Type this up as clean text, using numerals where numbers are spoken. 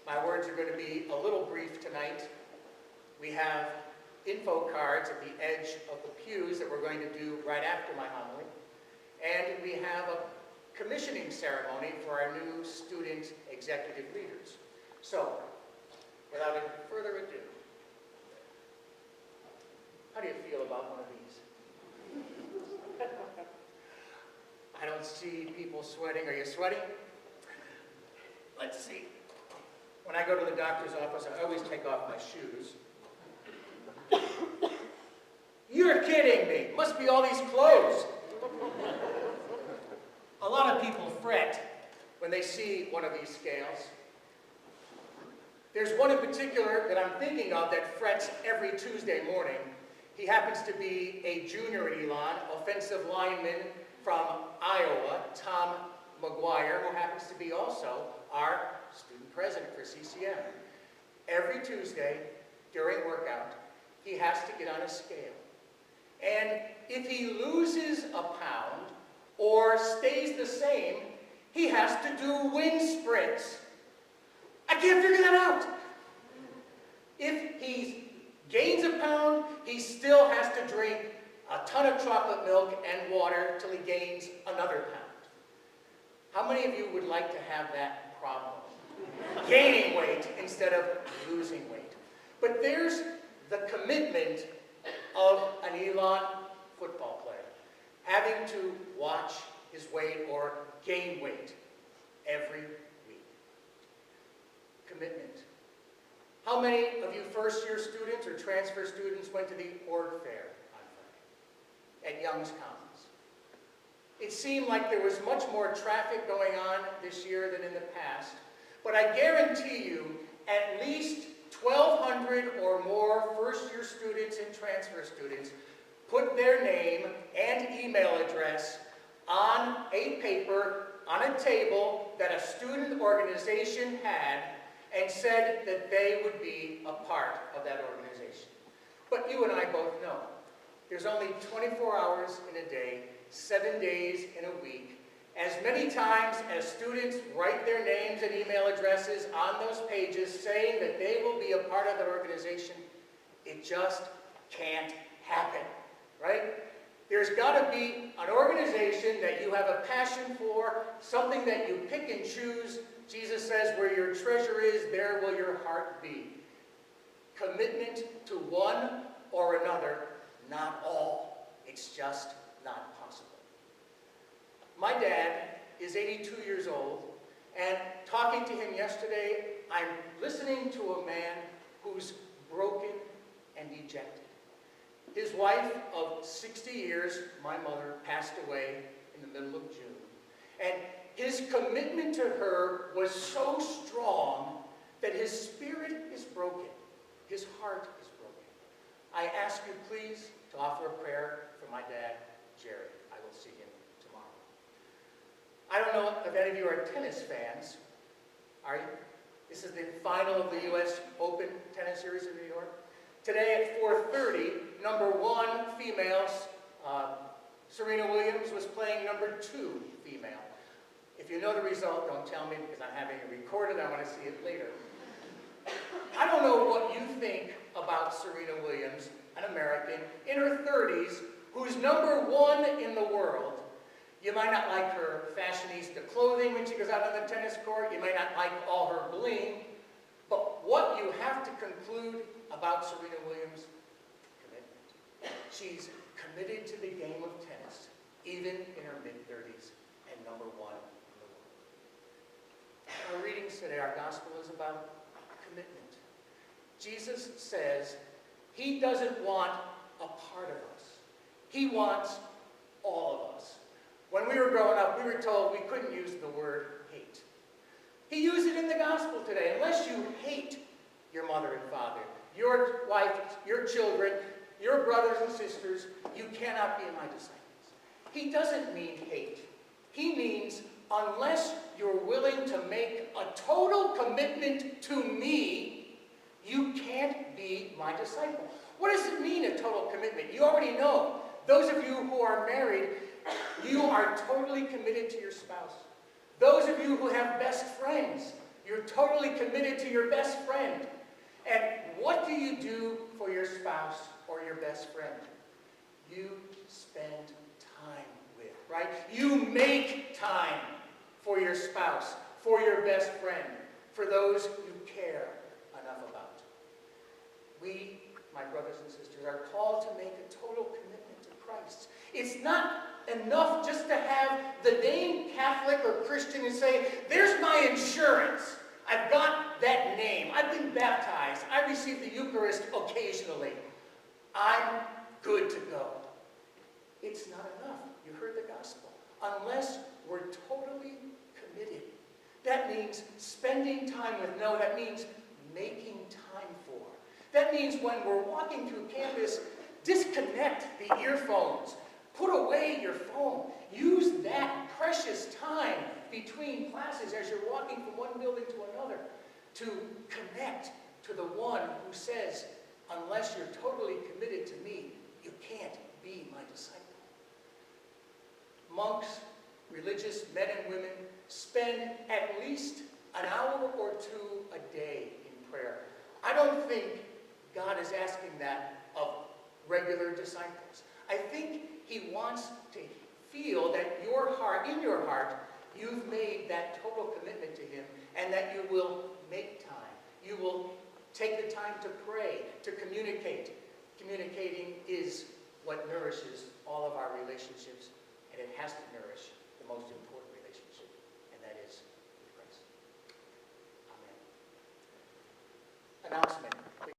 My words are going to be a little brief tonight. We have info cards at the edge of the pews that we're going to do right after my homily. And we have a commissioning ceremony for our new student executive leaders. So, without any further ado, how do you feel about one of these? I don't see people sweating. Are you sweating? Let's see. When I go to the doctor's office, I always take off my shoes. You're kidding me. Must be all these clothes. A lot of people fret when they see one of these scales. There's one in particular that I'm thinking of that frets every Tuesday morning. He happens to be a junior at Elon, offensive lineman from Iowa, Tom McGuire, who happens to be also our student president for CCM. Every Tuesday during workout, he has to get on a scale. And if he loses a pound or stays the same, he has to do wind sprints. I can't figure that out. If he gains a pound, he still has to drink a ton of chocolate milk and water till he gains another pound. How many of you would like to have that problem? Gaining weight instead of losing weight. But there's the commitment of an Elon football player, having to watch his weight or gain weight every week. Commitment. How many of you first-year students or transfer students went to the org fair on Friday at Young's Commons? It seemed like there was much more traffic going on this year than in the past, but I guarantee you at least 1,200 or more first-year students and transfer students put their name and email address on a paper, on a table that a student organization had and said that they would be a part of that organization. But you and I both know there's only 24 hours in a day, 7 days in a week. As many times as students write their names and email addresses on those pages saying that they will be a part of that organization, it just can't happen, right? There's got to be an organization that you have a passion for, something that you pick and choose. Jesus says, where your treasure is, there will your heart be. Commitment to one or another, not all. It's just not possible. My dad is 82 years old, and talking to him yesterday, I'm listening to a man who's broken and dejected. His wife of 60 years, my mother, passed away in the middle of June. And his commitment to her was so strong that his spirit is broken. His heart is broken. I ask you please to offer a prayer for my dad, Gerry. I will see him tomorrow. I don't know if any of you are tennis fans. Are you? This is the final of the U.S. Open Tennis Series in New York. Today at 4:30, number 1 female, Serena Williams, was playing number 2 female. If you know the result, don't tell me because I'm having it recorded. I want to see it later. I don't know what you think about Serena Williams, an American, in her 30s, who's number 1 in the world. You might not like her fashionista clothing when she goes out on the tennis court. You might not like all her bling. But what you have to conclude about Serena Williams, commitment. She's committed to the game of tennis, even in her mid-30s, and number 1 in the world. Our readings today, our gospel is about commitment. Jesus says he doesn't want a part of us. He wants all of us. When we were growing up, we were told we couldn't use the word hate. He used it in the gospel today. Unless you hate your mother and father, your wife, your children, your brothers and sisters, you cannot be my disciples. He doesn't mean hate. He means unless you're willing to make a total commitment to me, you can't be my disciple. What does it mean, a total commitment? You already know. Those of you who are married, you are totally committed to your spouse. Those of you who have best friends, You're totally committed to your best friend. And what do you do for your spouse or your best friend? You spend time with, right? You make time for your spouse, for your best friend, for those you care enough about. We, my brothers and sisters, are called to make a total commitment to Christ. It's not enough just to have the name Catholic or Christian and say, there's my insurance. I've got that name. I've been baptized. I receive the Eucharist occasionally. I'm good to go. It's not enough. You heard the gospel. Unless we're totally committed. That means spending time with. No, that means making time for. That means when we're walking through campus, disconnect the earphones. Put away your phone. Use that precious time between classes as you're walking from one building to another to connect to the one who says, unless you're totally committed to me, you can't be my disciple. Monks, religious men and women, spend at least an hour or two a day in prayer. I don't think God is asking that of regular disciples. I think he wants to feel that in your heart, you've made that total commitment to him, and that you will make time. You will take the time to pray, to communicate. Communicating is what nourishes all of our relationships, and it has to nourish the most important relationship, and that is with Christ. Amen. Announcement.